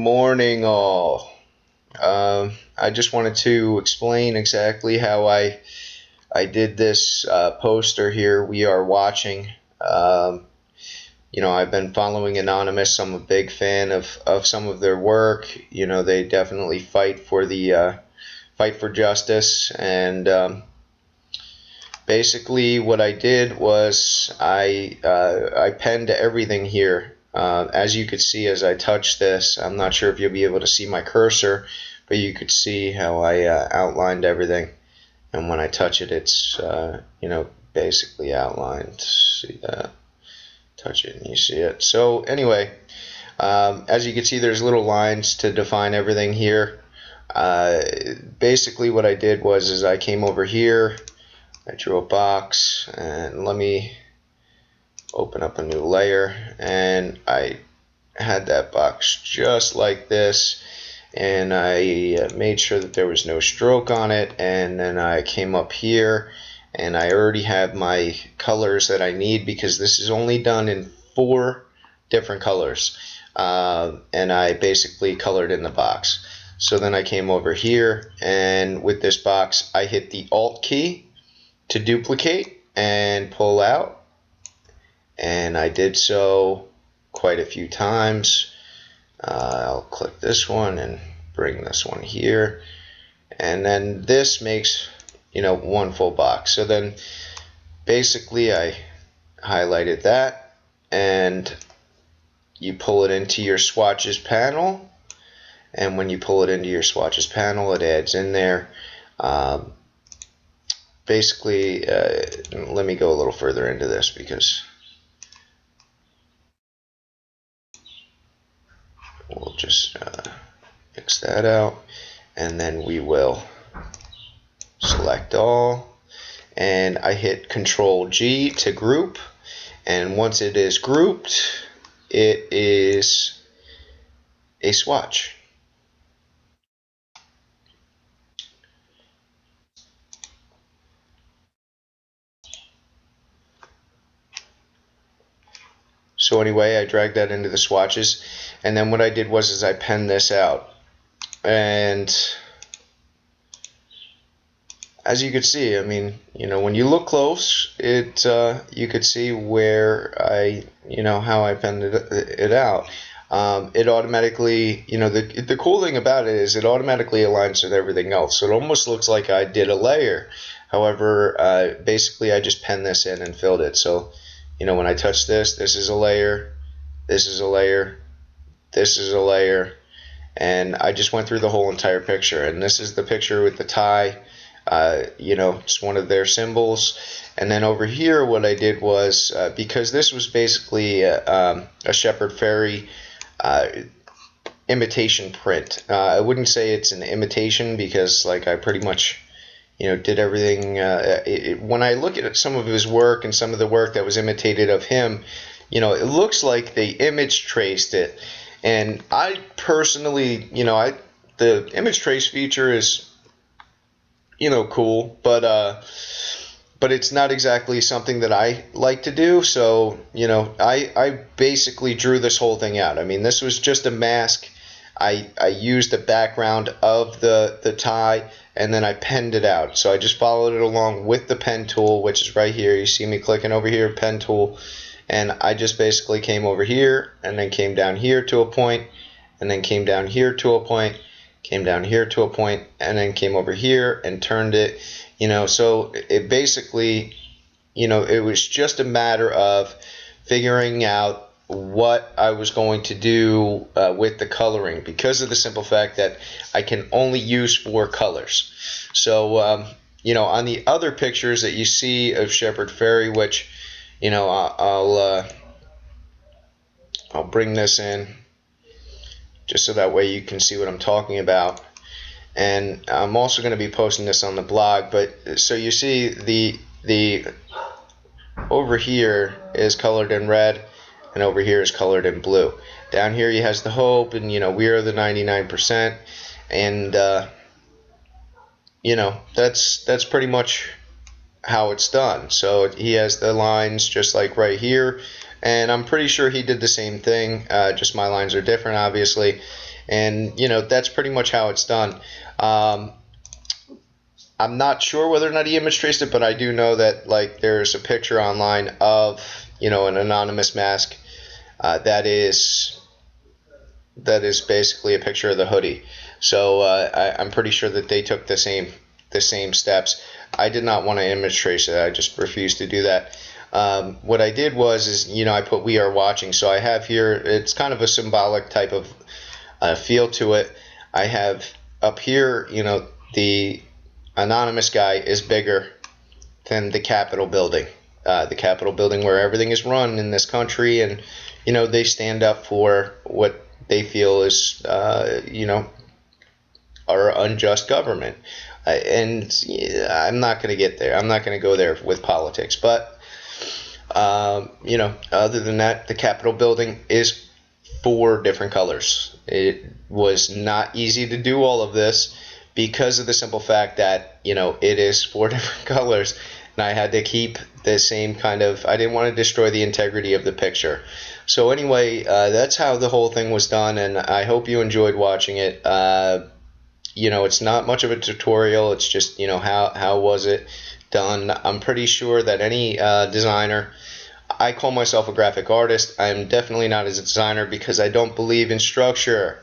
morning, all. I just wanted to explain exactly how I did this poster here. We are watching. I've been following Anonymous. I'm a big fan of some of their work. They definitely fight for the fight for justice. And basically, what I did was I penned everything here. As you could see as I touch this, I'm not sure if you'll be able to see my cursor, but you could see how I outlined everything. And when I touch it, it's basically outlined. See that? Touch it and you see it. So anyway, as you can see, there's little lines to define everything here. Basically what I did was I came over here, I drew a box, and let me open up a new layer, and I had that box just like this, and I made sure that there was no stroke on it, and then I came up here and I already have my colors that I need because this is only done in 4 different colors, and I basically colored in the box. So then I came over here, and with this box I hit the Alt key to duplicate and pull out, and I did so quite a few times. I'll click this one and bring this one here, and then this makes one full box. So then basically I highlighted that, and you pull it into your swatches panel, and when you pull it into your swatches panel, it adds in there. Basically, let me go a little further into this because we'll just fix that out, and then we will select all, and I hit Control G to group, and once it is grouped, it is a swatch. So anyway, I dragged that into the swatches, and then what I did was I penned this out, and as you could see, I mean, when you look close, you could see where how I penned it out. It automatically, the cool thing about it is it automatically aligns with everything else. So it almost looks like I did a layer. However, basically I just penned this in and filled it. So, when I touch this, this is a layer, this is a layer, this is a layer, and I just went through the whole entire picture. And this is the picture with the tie. It's one of their symbols. And then over here what I did was, because this was basically a Shepard Fairey imitation print. I wouldn't say it's an imitation because I pretty much did everything. When I look at some of his work and some of the work that was imitated of him, it looks like they image traced it. And I personally, the image trace feature is cool, but it's not exactly something that I like to do. So I basically drew this whole thing out. I mean, this was just a mask. I used the background of the tie, and then I penned it out. So I just followed it along with the pen tool, which is right here. You see me clicking over here, pen tool, and I just basically came over here and then came down here to a point, and then came down here to a point, came down here to a point, and then came over here and turned it. So it basically, it was just a matter of figuring out what I was going to do with the coloring, because of the simple fact that I can only use 4 colors. So on the other pictures that you see of Shepard Fairey, which I'll bring this in just so that way you can see what I'm talking about. And I'm also going to be posting this on the blog. But so you see the over here is colored in red, and over here is colored in blue. Down here he has the hope, and we are the 99%, and that's pretty much how it's done. So he has the lines just like right here, and I'm pretty sure he did the same thing, just my lines are different, obviously. And that's pretty much how it's done. I'm not sure whether or not he image traced it, but I do know that like there's a picture online of an anonymous mask that is basically a picture of the hoodie. So I'm pretty sure that they took the same steps. I did not want to image trace it. I just refused to do that. What I did was I put "We are watching." So I have here, it's kind of a symbolic type of feel to it. I have up here, the anonymous guy is bigger than the Capitol building. The Capitol building where everything is run in this country, and they stand up for what they feel is our unjust government. And I'm not going to get there. I'm not going to go there with politics. But other than that, the Capitol building is 4 different colors. It was not easy to do all of this because of the simple fact that it is 4 different colors, and I had to keep the same kind of, I didn't want to destroy the integrity of the picture. So anyway, that's how the whole thing was done, and I hope you enjoyed watching it. It's not much of a tutorial. It's just how was it done. I'm pretty sure that any designer, I call myself a graphic artist. I'm definitely not a designer because I don't believe in structure.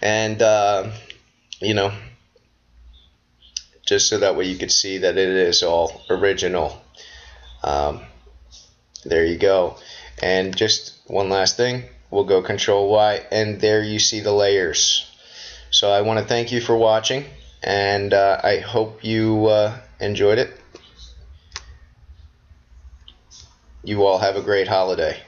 And just so that way you could see that it is all original. There you go. And just one last thing, we'll go Control Y, and there you see the layers. So I want to thank you for watching, and I hope you enjoyed it. You all have a great holiday.